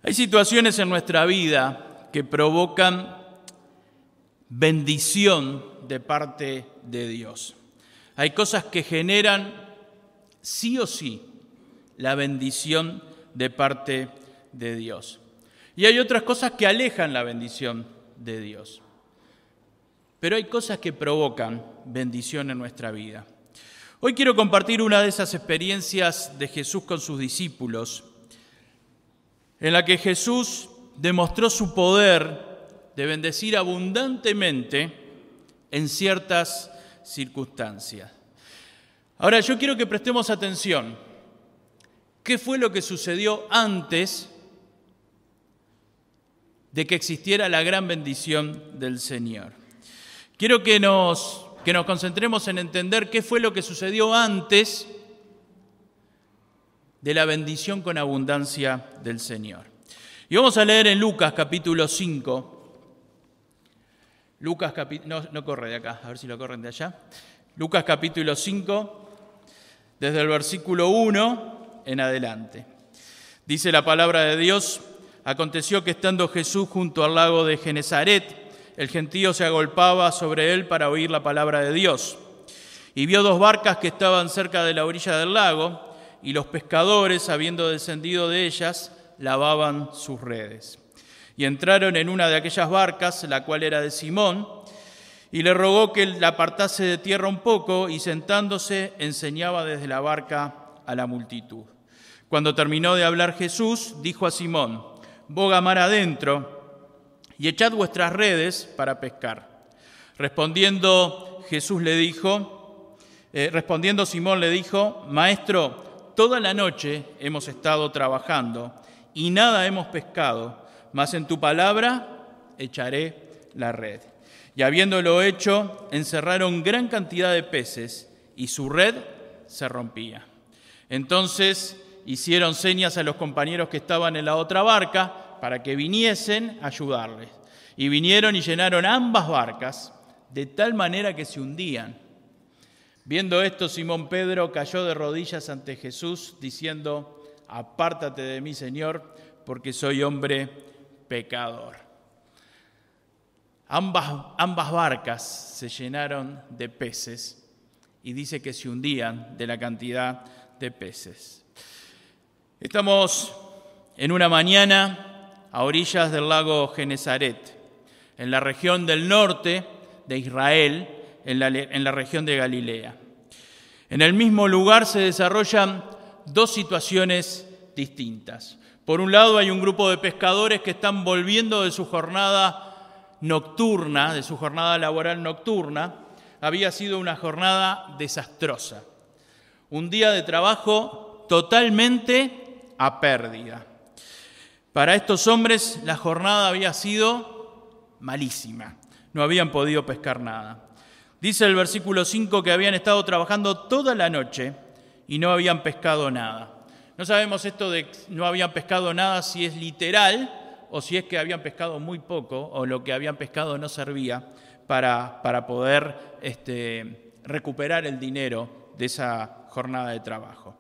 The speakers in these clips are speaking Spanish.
Hay situaciones en nuestra vida que provocan bendición de parte de Dios. Hay cosas que generan sí o sí la bendición de parte de Dios. Y hay otras cosas que alejan la bendición de Dios. Pero hay cosas que provocan bendición en nuestra vida. Hoy quiero compartir una de esas experiencias de Jesús con sus discípulos, en la que Jesús demostró su poder de bendecir abundantemente en ciertas circunstancias. Ahora, yo quiero que prestemos atención. ¿Qué fue lo que sucedió antes de que existiera la gran bendición del Señor? Quiero que nos concentremos en entender qué fue lo que sucedió antes de la bendición con abundancia del Señor. Y vamos a leer en Lucas capítulo 5. No corre de acá, a ver si lo corren de allá. Lucas capítulo 5, desde el versículo 1 en adelante. Dice la palabra de Dios: aconteció que estando Jesús junto al lago de Genesaret, el gentío se agolpaba sobre él para oír la palabra de Dios. Y vio dos barcas que estaban cerca de la orilla del lago, y los pescadores, habiendo descendido de ellas, lavaban sus redes. Y entraron en una de aquellas barcas, la cual era de Simón, y le rogó que la apartase de tierra un poco, y sentándose enseñaba desde la barca a la multitud. Cuando terminó de hablar Jesús, dijo a Simón: boga mar adentro y echad vuestras redes para pescar. Respondiendo Simón le dijo: Maestro, toda la noche hemos estado trabajando y nada hemos pescado, mas en tu palabra echaré la red. Y habiéndolo hecho, encerraron gran cantidad de peces y su red se rompía. Entonces hicieron señas a los compañeros que estaban en la otra barca para que viniesen a ayudarles. Y vinieron y llenaron ambas barcas de tal manera que se hundían. Viendo esto, Simón Pedro cayó de rodillas ante Jesús, diciendo: apártate de mí, Señor, porque soy hombre pecador. Ambas barcas se llenaron de peces y dice que se hundían de la cantidad de peces. Estamos en una mañana a orillas del lago Genesaret, en la región del norte de Israel, en la región de Galilea. En el mismo lugar se desarrollan dos situaciones distintas. Por un lado, hay un grupo de pescadores que están volviendo de su jornada nocturna, de su jornada laboral nocturna. Había sido una jornada desastrosa, un día de trabajo totalmente a pérdida. Para estos hombres la jornada había sido malísima, no habían podido pescar nada. Dice el versículo 5 que habían estado trabajando toda la noche y no habían pescado nada. No sabemos esto de no habían pescado nada si es literal o si es que habían pescado muy poco o lo que habían pescado no servía para poder recuperar el dinero de esa jornada de trabajo.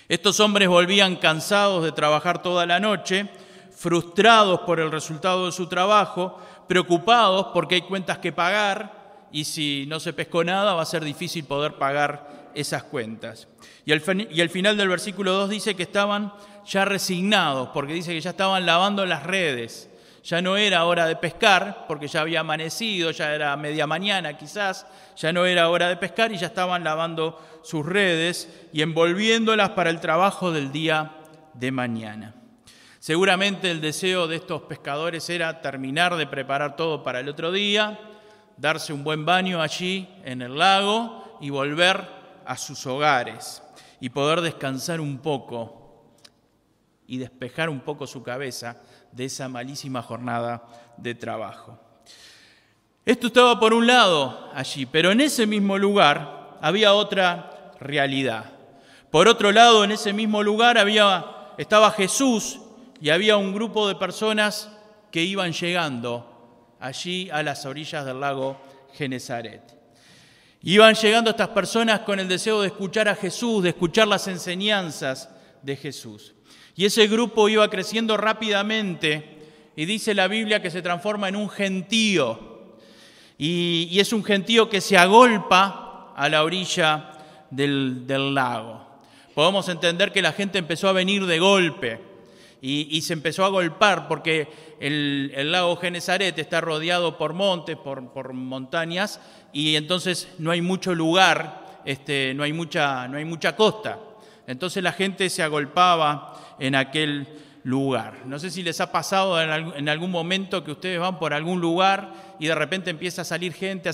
Estos hombres volvían cansados de trabajar toda la noche, frustrados por el resultado de su trabajo, preocupados porque hay cuentas que pagar y si no se pescó nada va a ser difícil poder pagar esas cuentas. Y al final del versículo 2 dice que estaban ya resignados, porque dice que ya estaban lavando las redes. Ya no era hora de pescar, porque ya había amanecido, ya era media mañana quizás, ya no era hora de pescar y ya estaban lavando sus redes y envolviéndolas para el trabajo del día de mañana. Seguramente el deseo de estos pescadores era terminar de preparar todo para el otro día, darse un buen baño allí en el lago y volver a sus hogares y poder descansar un poco y despejar un poco su cabeza de esa malísima jornada de trabajo. Esto estaba por un lado allí, pero en ese mismo lugar había otra realidad. Por otro lado, en ese mismo lugar estaba Jesús y había un grupo de personas que iban llegando allí a las orillas del lago Genesaret. Iban llegando estas personas con el deseo de escuchar a Jesús, de escuchar las enseñanzas de Jesús. Y ese grupo iba creciendo rápidamente y dice la Biblia que se transforma en un gentío. Y es un gentío que se agolpa a la orilla del lago. Podemos entender que la gente empezó a venir de golpe y se empezó a agolpar porque el lago Genesaret está rodeado por montes, por montañas, y entonces no hay mucho lugar, no hay mucha costa. Entonces la gente se agolpaba en aquel lugar. No sé si les ha pasado en algún momento que ustedes van por algún lugar y de repente empieza a salir gente,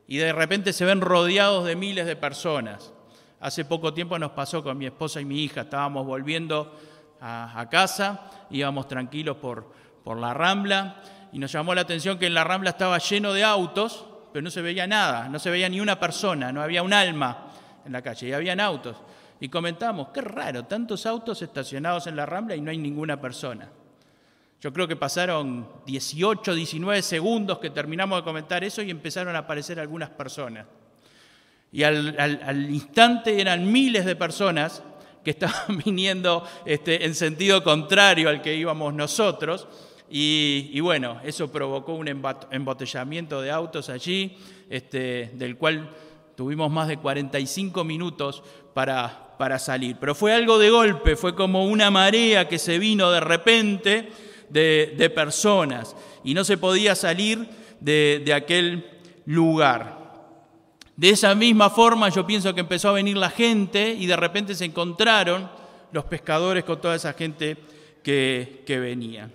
y de repente se ven rodeados de miles de personas. Hace poco tiempo nos pasó con mi esposa y mi hija. Estábamos volviendo a casa, íbamos tranquilos por la Rambla y nos llamó la atención que en la Rambla estaba lleno de autos, pero no se veía nada, no se veía ni una persona, no había un alma en la calle y habían autos. Y comentamos, qué raro, tantos autos estacionados en la Rambla y no hay ninguna persona. Yo creo que pasaron 18, 19 segundos que terminamos de comentar eso y empezaron a aparecer algunas personas. Y al instante eran miles de personas que estaban viniendo en sentido contrario al que íbamos nosotros. Y bueno, eso provocó un embotellamiento de autos allí, del cual tuvimos más de 45 minutos para salir. Pero fue algo de golpe, fue como una marea que se vino de repente de personas y no se podía salir de aquel lugar. De esa misma forma yo pienso que empezó a venir la gente y de repente se encontraron los pescadores con toda esa gente que venía.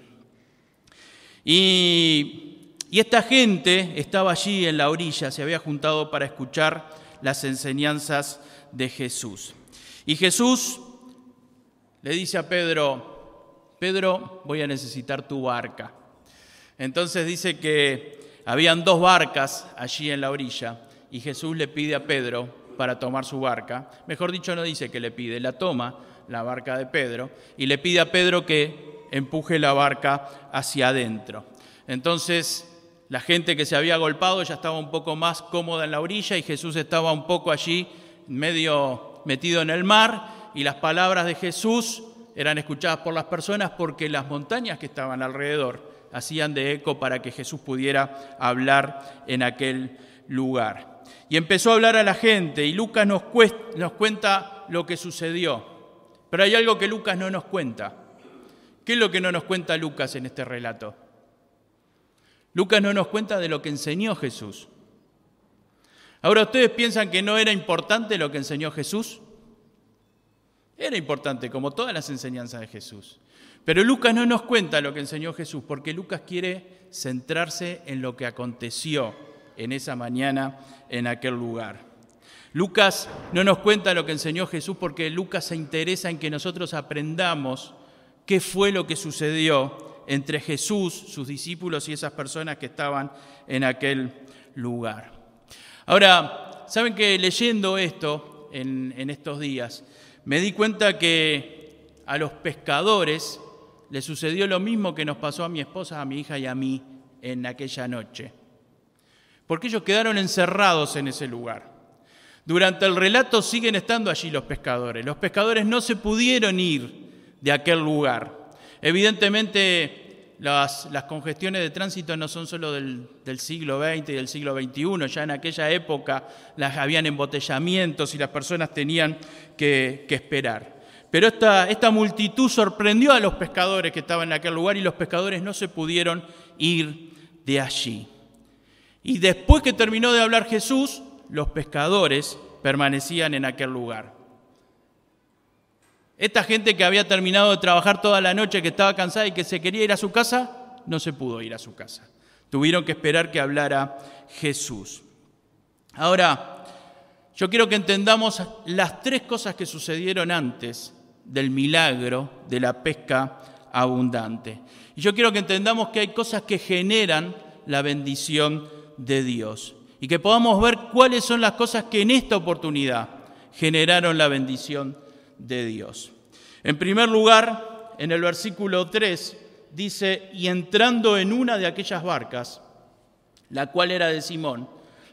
Y esta gente estaba allí en la orilla, se había juntado para escuchar las enseñanzas de Jesús. Y Jesús le dice a Pedro, Pedro, voy a necesitar tu barca. Entonces dice que habían 2 barcas allí en la orilla y Jesús le pide a Pedro para tomar su barca. Mejor dicho, no dice que le pide, la toma, la barca de Pedro, y le pide a Pedro que empuje la barca hacia adentro. Entonces la gente que se había agolpado ya estaba un poco más cómoda en la orilla y Jesús estaba un poco allí medio metido en el mar y las palabras de Jesús eran escuchadas por las personas porque las montañas que estaban alrededor hacían de eco para que Jesús pudiera hablar en aquel lugar. Y empezó a hablar a la gente y Lucas nos cuenta lo que sucedió. Pero hay algo que Lucas no nos cuenta. ¿Qué es lo que no nos cuenta Lucas en este relato? Lucas no nos cuenta de lo que enseñó Jesús. Ahora, ¿ustedes piensan que no era importante lo que enseñó Jesús? Era importante, como todas las enseñanzas de Jesús. Pero Lucas no nos cuenta lo que enseñó Jesús, porque Lucas quiere centrarse en lo que aconteció en esa mañana en aquel lugar. Lucas no nos cuenta lo que enseñó Jesús porque Lucas se interesa en que nosotros aprendamos qué fue lo que sucedió entre Jesús, sus discípulos y esas personas que estaban en aquel lugar. Ahora, ¿saben que leyendo esto en estos días, me di cuenta que a los pescadores les sucedió lo mismo que nos pasó a mi esposa, a mi hija y a mí en aquella noche? Porque ellos quedaron encerrados en ese lugar. Durante el relato siguen estando allí los pescadores. Los pescadores no se pudieron ir de aquel lugar. Evidentemente, las congestiones de tránsito no son solo del siglo XX y del siglo XXI. Ya en aquella época habían embotellamientos y las personas tenían que esperar. Pero esta multitud sorprendió a los pescadores que estaban en aquel lugar y los pescadores no se pudieron ir de allí. Y después que terminó de hablar Jesús, los pescadores permanecían en aquel lugar. Esta gente que había terminado de trabajar toda la noche, que estaba cansada y que se quería ir a su casa, no se pudo ir a su casa. Tuvieron que esperar que hablara Jesús. Ahora, yo quiero que entendamos las 3 cosas que sucedieron antes del milagro de la pesca abundante. Y yo quiero que entendamos que hay cosas que generan la bendición de Dios y que podamos ver cuáles son las cosas que en esta oportunidad generaron la bendición de Dios. En primer lugar, en el versículo 3 dice: y entrando en una de aquellas barcas, la cual era de Simón,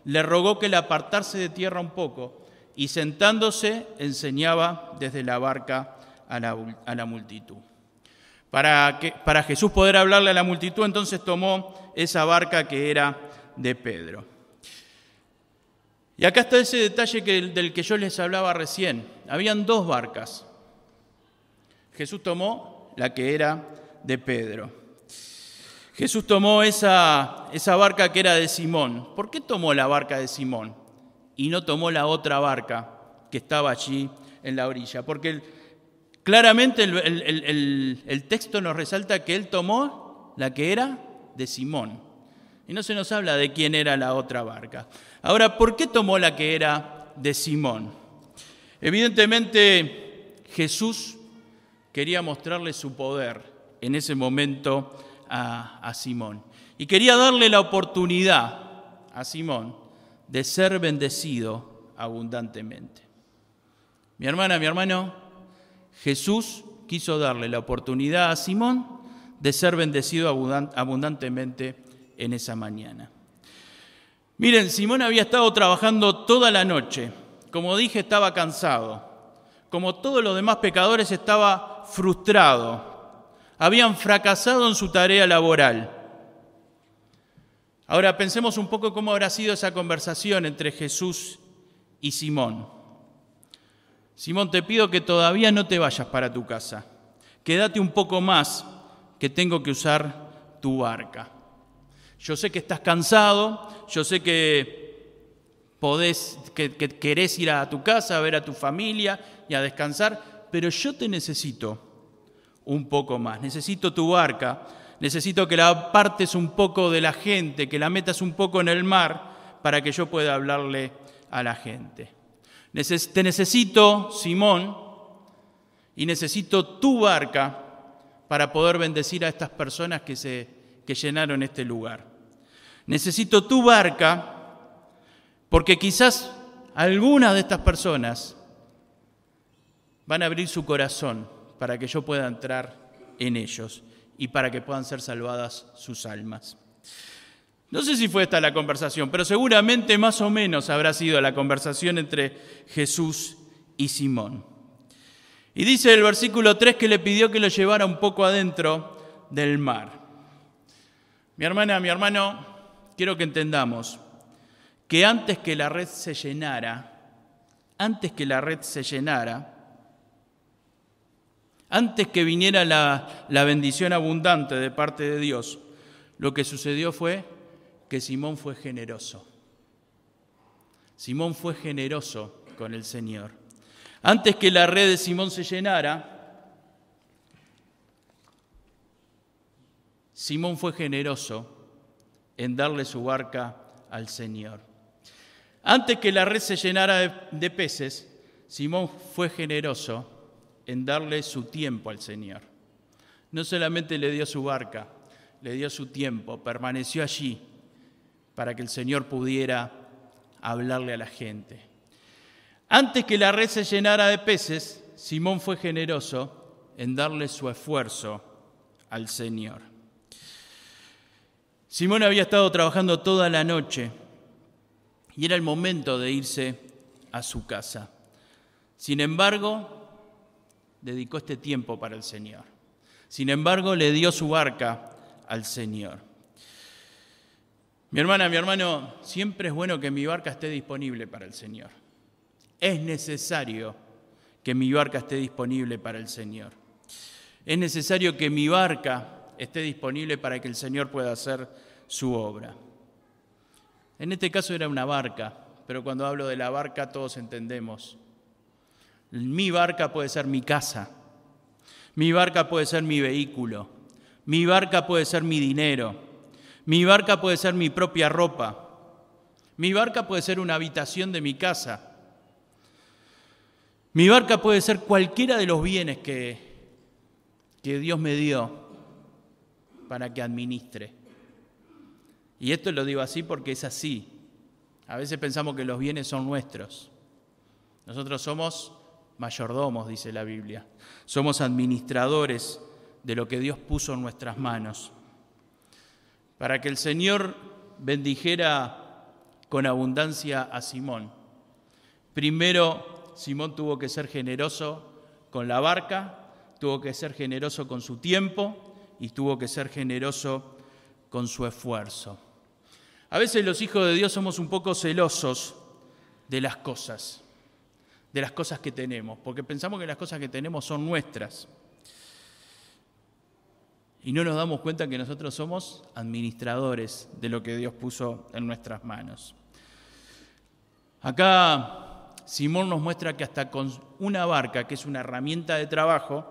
le rogó que la apartase de tierra un poco, y sentándose enseñaba desde la barca a la multitud. Para Jesús poder hablarle a la multitud, entonces tomó esa barca que era de Pedro. Y acá está ese detalle del que yo les hablaba recién. Habían 2 barcas. Jesús tomó la que era de Pedro. Jesús tomó esa barca que era de Simón. ¿Por qué tomó la barca de Simón y no tomó la otra barca que estaba allí en la orilla? Porque claramente el texto nos resalta que él tomó la que era de Simón. Y no se nos habla de quién era la otra barca. Ahora, ¿por qué tomó la que era de Simón? Evidentemente, Jesús quería mostrarle su poder en ese momento a Simón. Y quería darle la oportunidad a Simón de ser bendecido abundantemente. Mi hermana, mi hermano, Jesús quiso darle la oportunidad a Simón de ser bendecido abundantemente en esa mañana. Miren, Simón había estado trabajando toda la noche. Como dije, estaba cansado. Como todos los demás pecadores, estaba frustrado. Habían fracasado en su tarea laboral. Ahora pensemos un poco cómo habrá sido esa conversación entre Jesús y Simón. Simón, te pido que todavía no te vayas para tu casa. Quédate un poco más, que tengo que usar tu barca. Yo sé que estás cansado, yo sé que querés ir a tu casa a ver a tu familia y a descansar, pero yo te necesito un poco más. Necesito tu barca, necesito que la apartes un poco de la gente, que la metas un poco en el mar para que yo pueda hablarle a la gente. Te necesito, Simón, y necesito tu barca para poder bendecir a estas personas que llenaron este lugar. Necesito tu barca porque quizás algunas de estas personas van a abrir su corazón para que yo pueda entrar en ellos y para que puedan ser salvadas sus almas. No sé si fue esta la conversación, pero seguramente más o menos habrá sido la conversación entre Jesús y Simón. Y dice el versículo 3 que le pidió que lo llevara un poco adentro del mar. Mi hermana, mi hermano, quiero que entendamos que antes que la red se llenara, antes que viniera la bendición abundante de parte de Dios, lo que sucedió fue que Simón fue generoso. Simón fue generoso con el Señor. Antes que la red de Simón se llenara, Simón fue generoso en darle su barca al Señor. Antes que la red se llenara de peces, Simón fue generoso en darle su tiempo al Señor. No solamente le dio su barca, le dio su tiempo, permaneció allí para que el Señor pudiera hablarle a la gente. Antes que la red se llenara de peces, Simón fue generoso en darle su esfuerzo al Señor. Simón había estado trabajando toda la noche y era el momento de irse a su casa. Sin embargo, dedicó este tiempo para el Señor. Sin embargo, le dio su barca al Señor. Mi hermana, mi hermano, siempre es bueno que mi barca esté disponible para el Señor. Es necesario que mi barca esté disponible para el Señor. Es necesario que mi barca esté disponible para que el Señor pueda hacer su obra. En este caso era una barca, pero cuando hablo de la barca todos entendemos. Mi barca puede ser mi casa, mi barca puede ser mi vehículo, mi barca puede ser mi dinero, mi barca puede ser mi propia ropa, mi barca puede ser una habitación de mi casa, mi barca puede ser cualquiera de los bienes que Dios me dio para que administre. Y esto lo digo así porque es así. A veces pensamos que los bienes son nuestros. Nosotros somos mayordomos, dice la Biblia. Somos administradores de lo que Dios puso en nuestras manos. Para que el Señor bendijera con abundancia a Simón, Primero, Simón tuvo que ser generoso con la barca, tuvo que ser generoso con su tiempo y tuvo que ser generoso con su esfuerzo. A veces los hijos de Dios somos un poco celosos de las cosas que tenemos, porque pensamos que las cosas que tenemos son nuestras. Y no nos damos cuenta que nosotros somos administradores de lo que Dios puso en nuestras manos. Acá Simón nos muestra que hasta con una barca, que es una herramienta de trabajo,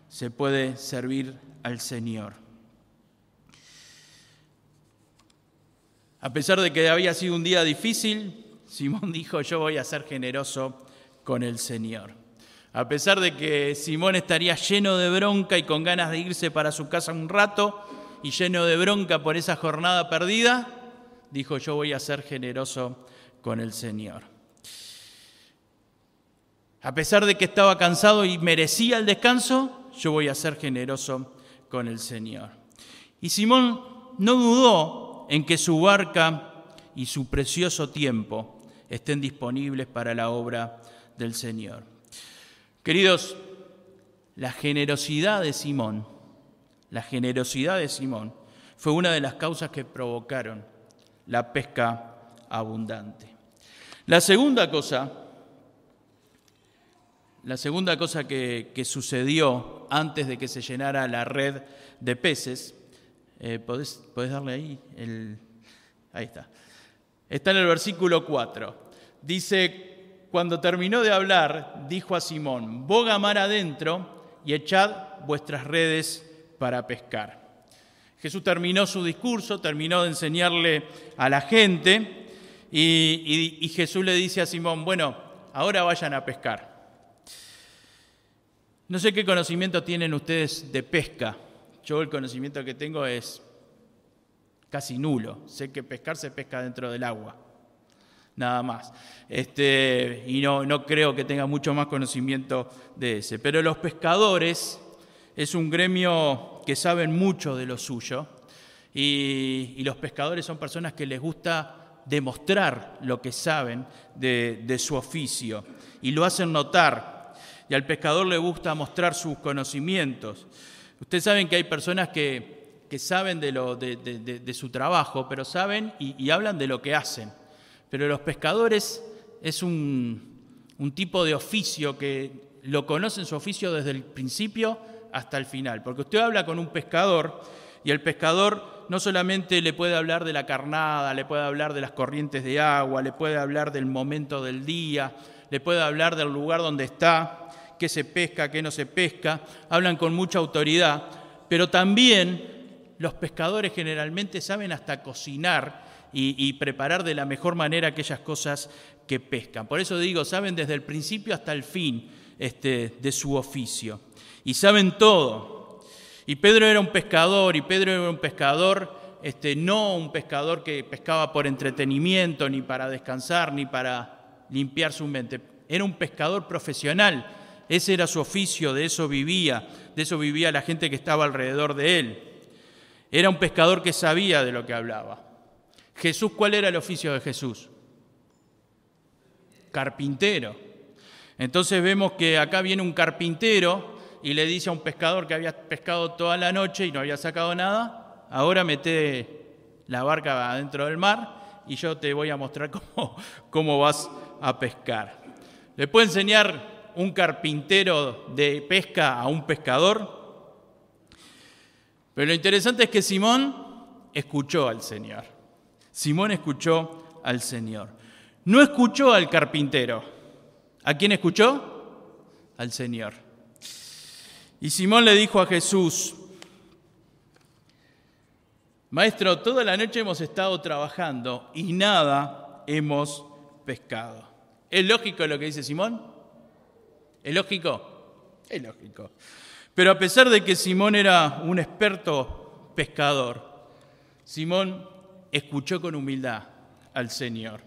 se puede servir al Señor. A pesar de que había sido un día difícil, Simón dijo: yo voy a ser generoso con el Señor. A pesar de que Simón estaría lleno de bronca y con ganas de irse para su casa un rato y lleno de bronca por esa jornada perdida, dijo: yo voy a ser generoso con el Señor. A pesar de que estaba cansado y merecía el descanso, yo voy a ser generoso con el Señor. Y Simón no dudó en que su barca y su precioso tiempo estén disponibles para la obra del Señor. Queridos, la generosidad de Simón fue una de las causas que provocaron la pesca abundante. La segunda cosa que sucedió antes de que se llenara la red de peces, ¿podés darle ahí? Ahí está. Está en el versículo 4. Dice: cuando terminó de hablar, dijo a Simón: boga mar adentro y echad vuestras redes para pescar. Jesús terminó su discurso, terminó de enseñarle a la gente y Jesús le dice a Simón: bueno, ahora vayan a pescar. No sé qué conocimiento tienen ustedes de pesca. Yo el conocimiento que tengo es casi nulo. Sé que pescar se pesca dentro del agua, nada más. Y no creo que tenga mucho más conocimiento de ese. Pero los pescadores es un gremio que saben mucho de lo suyo. Y los pescadores son personas que les gusta demostrar lo que saben de su oficio. Y lo hacen notar. Y al pescador le gusta mostrar sus conocimientos. Ustedes saben que hay personas que saben de su trabajo, pero saben y hablan de lo que hacen. Pero los pescadores es un tipo de oficio que lo conocen su oficio desde el principio hasta el final. Porque usted habla con un pescador y el pescador no solamente le puede hablar de la carnada, le puede hablar de las corrientes de agua, le puede hablar del momento del día, le puede hablar del lugar donde está, qué se pesca, qué no se pesca. Hablan con mucha autoridad, pero también los pescadores generalmente saben hasta cocinar y preparar de la mejor manera aquellas cosas que pescan. Por eso digo, saben desde el principio hasta el fin de su oficio. Y saben todo. Y Pedro era un pescador, no un pescador que pescaba por entretenimiento, ni para descansar, ni para limpiar su mente. Era un pescador profesional. Ese era su oficio, de eso vivía la gente que estaba alrededor de él. Era un pescador que sabía de lo que hablaba. Jesús, ¿cuál era el oficio de Jesús? Carpintero. Entonces vemos que acá viene un carpintero y le dice a un pescador que había pescado toda la noche y no había sacado nada: ahora mete la barca adentro del mar y yo te voy a mostrar cómo vas a pescar. ¿Le puede enseñar un carpintero de pesca a un pescador? Pero lo interesante es que Simón escuchó al Señor. Simón escuchó al Señor. No escuchó al carpintero. ¿A quién escuchó? Al Señor. Y Simón le dijo a Jesús: Maestro, toda la noche hemos estado trabajando y nada hemos pescado. ¿Es lógico lo que dice Simón? ¿Es lógico? Es lógico. Pero a pesar de que Simón era un experto pescador, Simón escuchó con humildad al Señor.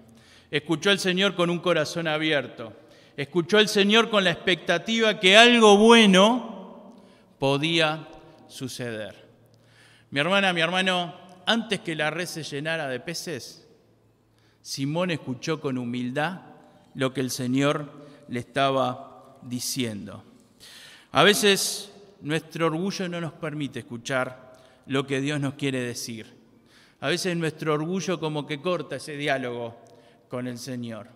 Escuchó al Señor con un corazón abierto. Escuchó al Señor con la expectativa que algo bueno podía suceder. Mi hermana, mi hermano, antes que la red se llenara de peces, Simón escuchó con humildad lo que el Señor le estaba diciendo. A veces nuestro orgullo no nos permite escuchar lo que Dios nos quiere decir. A veces nuestro orgullo como que corta ese diálogo con el Señor.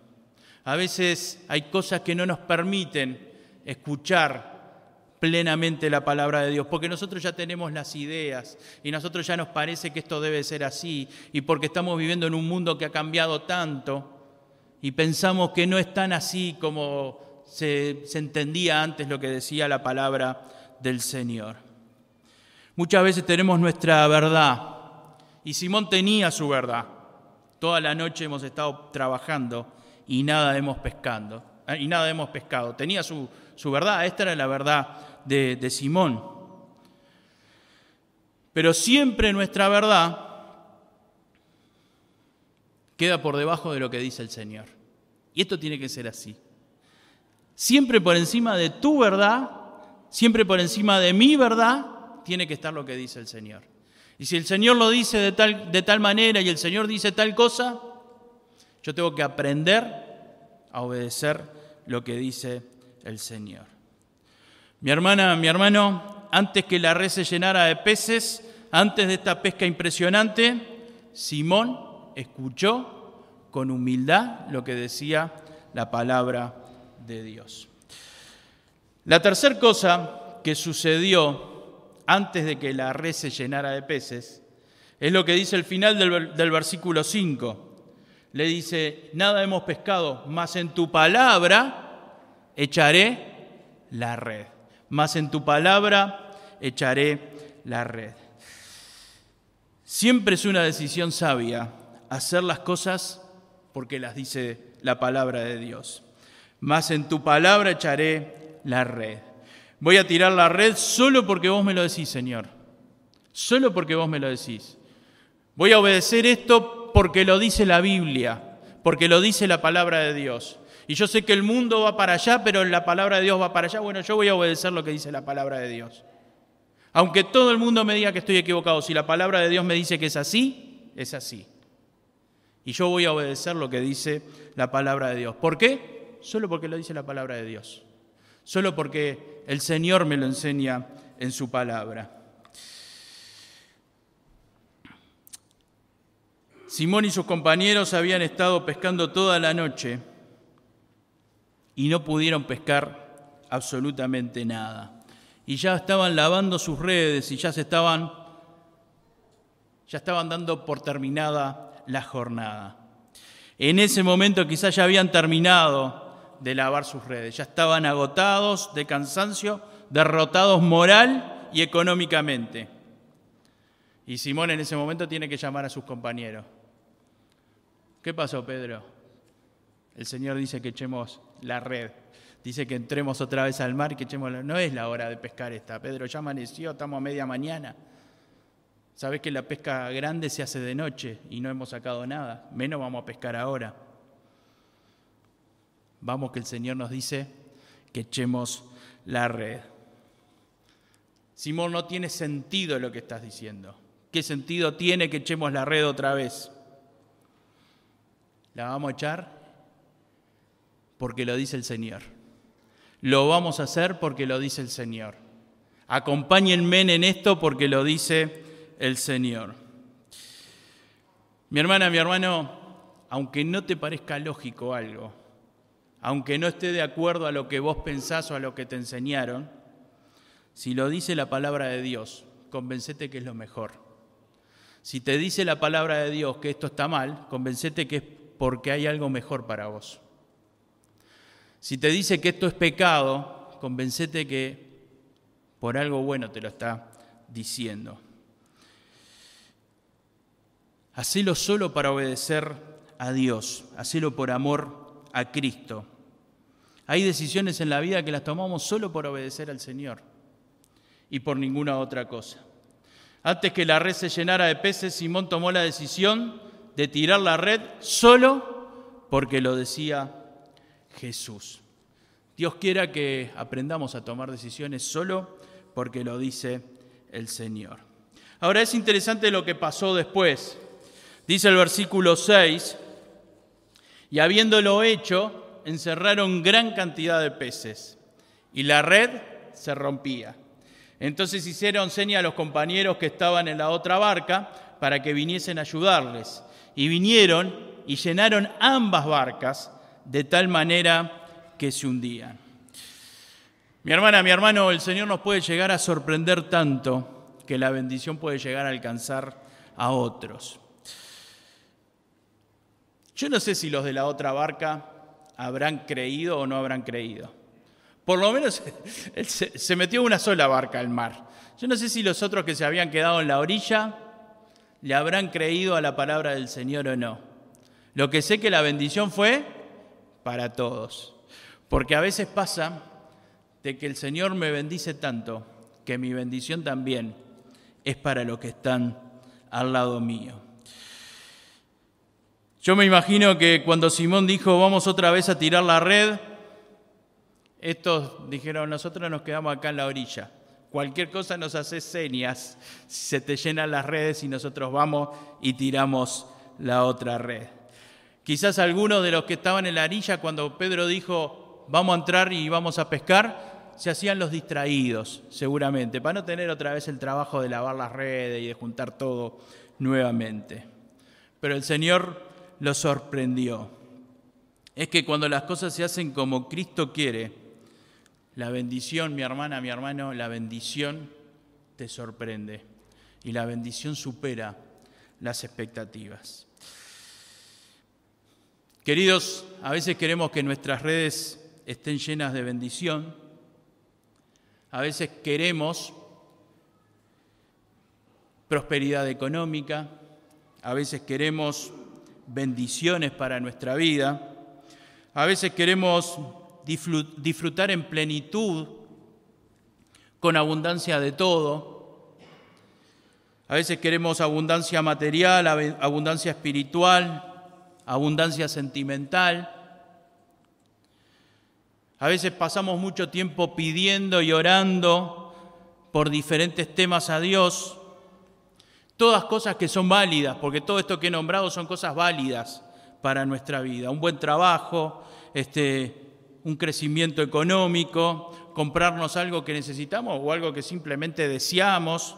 A veces hay cosas que no nos permiten escuchar plenamente la palabra de Dios, porque nosotros ya tenemos las ideas y nosotros ya nos parece que esto debe ser así, y porque estamos viviendo en un mundo que ha cambiado tanto y pensamos que no es tan así como se entendía antes lo que decía la palabra del Señor. Muchas veces tenemos nuestra verdad, y Simón tenía su verdad. Toda la noche hemos estado trabajando y nada hemos pescado. Tenía su verdad, esta era la verdad de Simón. Pero siempre nuestra verdad queda por debajo de lo que dice el Señor. Y esto tiene que ser así. Siempre por encima de tu verdad, siempre por encima de mi verdad, tiene que estar lo que dice el Señor. Y si el Señor lo dice de tal manera y el Señor dice tal cosa, yo tengo que aprender a obedecer lo que dice el Señor. Mi hermana, mi hermano, antes que la red se llenara de peces, antes de esta pesca impresionante, Simón escuchó con humildad lo que decía la palabra de Dios. La tercera cosa que sucedió antes de que la red se llenara de peces es lo que dice el final del versículo 5. Le dice, nada hemos pescado, mas en tu palabra echaré la red. Mas en tu palabra echaré la red. Siempre es una decisión sabia hacer las cosas porque las dice la palabra de Dios. Mas en tu palabra echaré la red. Voy a tirar la red solo porque vos me lo decís, Señor. Solo porque vos me lo decís. Voy a obedecer esto porque lo dice la Biblia, porque lo dice la palabra de Dios. Y yo sé que el mundo va para allá, pero la palabra de Dios va para allá. Bueno, yo voy a obedecer lo que dice la palabra de Dios. Aunque todo el mundo me diga que estoy equivocado, si la palabra de Dios me dice que es así, es así. Y yo voy a obedecer lo que dice la palabra de Dios. ¿Por qué? Solo porque lo dice la palabra de Dios. Solo porque el Señor me lo enseña en su palabra. Simón y sus compañeros habían estado pescando toda la noche y no pudieron pescar absolutamente nada. Y ya estaban lavando sus redes y ya estaban dando por terminada la jornada. En ese momento quizás ya habían terminado de lavar sus redes, ya estaban agotados de cansancio, derrotados moral y económicamente. Y Simón en ese momento tiene que llamar a sus compañeros. ¿Qué pasó, Pedro? El Señor dice que echemos la red. Dice que entremos otra vez al mar y que echemos la... No es la hora de pescar esta, Pedro. Ya amaneció, estamos a media mañana. Sabés que la pesca grande se hace de noche y no hemos sacado nada. Menos vamos a pescar ahora. Vamos, que el Señor nos dice que echemos la red. Simón, no tiene sentido lo que estás diciendo. ¿Qué sentido tiene que echemos la red otra vez? La vamos a echar porque lo dice el Señor. Lo vamos a hacer porque lo dice el Señor. Acompáñenme en esto porque lo dice el Señor. Mi hermana, mi hermano, aunque no te parezca lógico algo, aunque no esté de acuerdo a lo que vos pensás o a lo que te enseñaron, si lo dice la palabra de Dios, convencete que es lo mejor. Si te dice la palabra de Dios que esto está mal, convencete que es porque hay algo mejor para vos. Si te dice que esto es pecado, convencete que por algo bueno te lo está diciendo. Hacelo solo para obedecer a Dios, hacelo por amor a Cristo. Hay decisiones en la vida que las tomamos solo por obedecer al Señor y por ninguna otra cosa. Antes que la red se llenara de peces, Simón tomó la decisión de tirar la red solo porque lo decía Jesús. Dios quiera que aprendamos a tomar decisiones solo porque lo dice el Señor. Ahora es interesante lo que pasó después. Dice el versículo 6, y habiéndolo hecho, encerraron gran cantidad de peces y la red se rompía. Entonces hicieron seña a los compañeros que estaban en la otra barca para que viniesen a ayudarles. Y vinieron y llenaron ambas barcas de tal manera que se hundían. Mi hermana, mi hermano, el Señor nos puede llegar a sorprender tanto que la bendición puede llegar a alcanzar a otros. Yo no sé si los de la otra barca habrán creído o no habrán creído. Por lo menos se metió una sola barca al mar. Yo no sé si los otros que se habían quedado en la orilla le habrán creído a la palabra del Señor o no. Lo que sé es que la bendición fue para todos. Porque a veces pasa de que el Señor me bendice tanto que mi bendición también es para los que están al lado mío. Yo me imagino que cuando Simón dijo, vamos otra vez a tirar la red, estos dijeron, nosotros nos quedamos acá en la orilla. Cualquier cosa nos hace señas, se te llenan las redes y nosotros vamos y tiramos la otra red. Quizás algunos de los que estaban en la orilla, cuando Pedro dijo, vamos a entrar y vamos a pescar, se hacían los distraídos, seguramente, para no tener otra vez el trabajo de lavar las redes y de juntar todo nuevamente. Pero el Señor los sorprendió. Es que cuando las cosas se hacen como Cristo quiere, la bendición, mi hermana, mi hermano, la bendición te sorprende y la bendición supera las expectativas. Queridos, a veces queremos que nuestras redes estén llenas de bendición. A veces queremos prosperidad económica. A veces queremos bendiciones para nuestra vida. A veces queremos disfrutar en plenitud, con abundancia de todo. A veces queremos abundancia material, abundancia espiritual, abundancia sentimental. A veces pasamos mucho tiempo pidiendo y orando por diferentes temas a Dios. Todas cosas que son válidas, porque todo esto que he nombrado son cosas válidas para nuestra vida. Un buen trabajo, un crecimiento económico, comprarnos algo que necesitamos o algo que simplemente deseamos.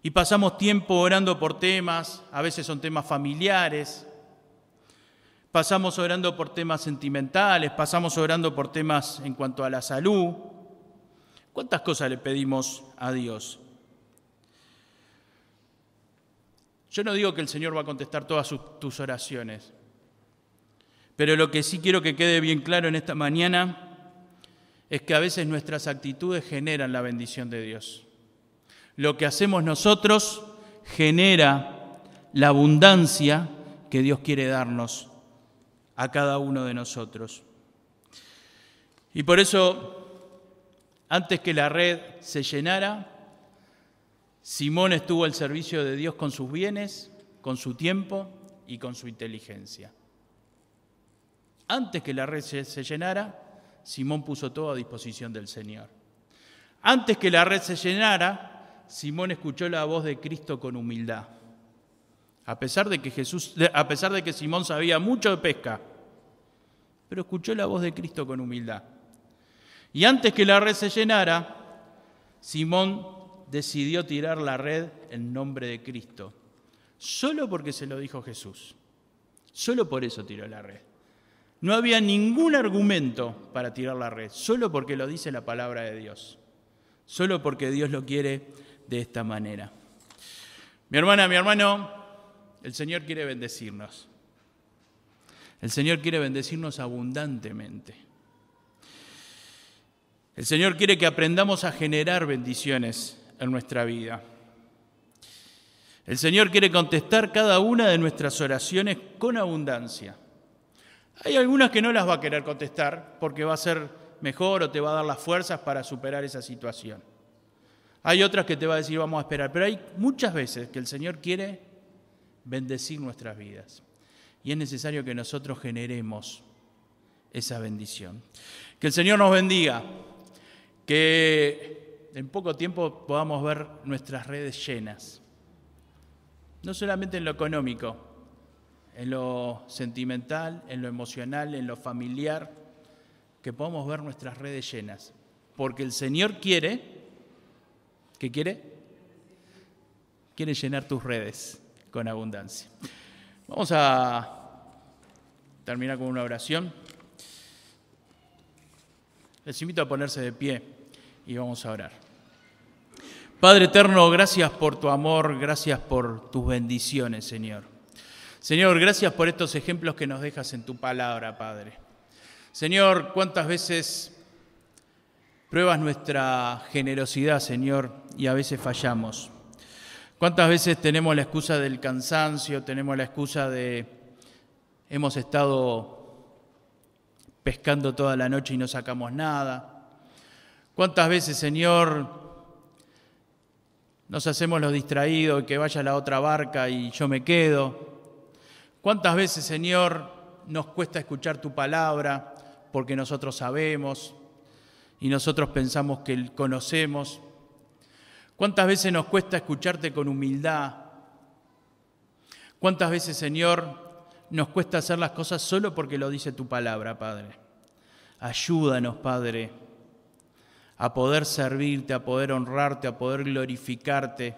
Y pasamos tiempo orando por temas, a veces son temas familiares, pasamos orando por temas sentimentales, pasamos orando por temas en cuanto a la salud. ¿Cuántas cosas le pedimos a Dios? Yo no digo que el Señor va a contestar todas tus oraciones, pero lo que sí quiero que quede bien claro en esta mañana es que a veces nuestras actitudes generan la bendición de Dios. Lo que hacemos nosotros genera la abundancia que Dios quiere darnos a cada uno de nosotros. Y por eso, antes que la red se llenara, Simón estuvo al servicio de Dios con sus bienes, con su tiempo y con su inteligencia. Antes que la red se llenara, Simón puso todo a disposición del Señor. Antes que la red se llenara, Simón escuchó la voz de Cristo con humildad. A pesar de que Simón sabía mucho de pesca, pero escuchó la voz de Cristo con humildad. Y antes que la red se llenara, Simón decidió tirar la red en nombre de Cristo, solo porque se lo dijo Jesús. Solo por eso tiró la red. No había ningún argumento para tirar la red, solo porque lo dice la palabra de Dios, solo porque Dios lo quiere de esta manera. Mi hermana, mi hermano, el Señor quiere bendecirnos. El Señor quiere bendecirnos abundantemente. El Señor quiere que aprendamos a generar bendiciones en nuestra vida. El Señor quiere contestar cada una de nuestras oraciones con abundancia. Hay algunas que no las va a querer contestar porque va a ser mejor o te va a dar las fuerzas para superar esa situación. Hay otras que te va a decir vamos a esperar, pero hay muchas veces que el Señor quiere bendecir nuestras vidas y es necesario que nosotros generemos esa bendición. Que el Señor nos bendiga, que en poco tiempo podamos ver nuestras redes llenas, no solamente en lo económico, en lo sentimental, en lo emocional, en lo familiar, que podamos ver nuestras redes llenas. Porque el Señor quiere, ¿qué quiere? Quiere llenar tus redes con abundancia. Vamos a terminar con una oración. Les invito a ponerse de pie y vamos a orar. Padre eterno, gracias por tu amor, gracias por tus bendiciones, Señor. Señor, gracias por estos ejemplos que nos dejas en tu palabra, Padre. Señor, cuántas veces pruebas nuestra generosidad, Señor, y a veces fallamos. Cuántas veces tenemos la excusa del cansancio, tenemos la excusa de hemos estado pescando toda la noche y no sacamos nada. Cuántas veces, Señor, nos hacemos los distraídos y que vaya la otra barca y yo me quedo. ¿Cuántas veces, Señor, nos cuesta escuchar tu palabra porque nosotros sabemos y nosotros pensamos que conocemos? ¿Cuántas veces nos cuesta escucharte con humildad? ¿Cuántas veces, Señor, nos cuesta hacer las cosas solo porque lo dice tu palabra, Padre? Ayúdanos, Padre, a poder servirte, a poder honrarte, a poder glorificarte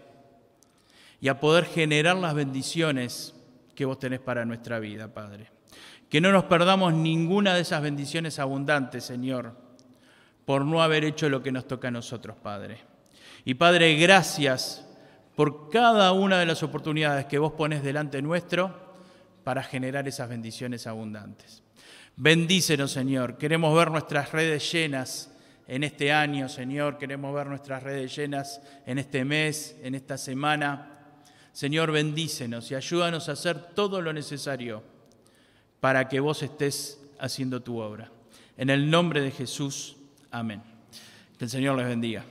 y a poder generar las bendiciones que vos tenés para nuestra vida, Padre. Que no nos perdamos ninguna de esas bendiciones abundantes, Señor, por no haber hecho lo que nos toca a nosotros, Padre. Y, Padre, gracias por cada una de las oportunidades que vos ponés delante nuestro para generar esas bendiciones abundantes. Bendícenos, Señor. Queremos ver nuestras redes llenas en este año, Señor. Queremos ver nuestras redes llenas en este mes, en esta semana. Señor, bendícenos y ayúdanos a hacer todo lo necesario para que vos estés haciendo tu obra. En el nombre de Jesús, amén. Que el Señor les bendiga.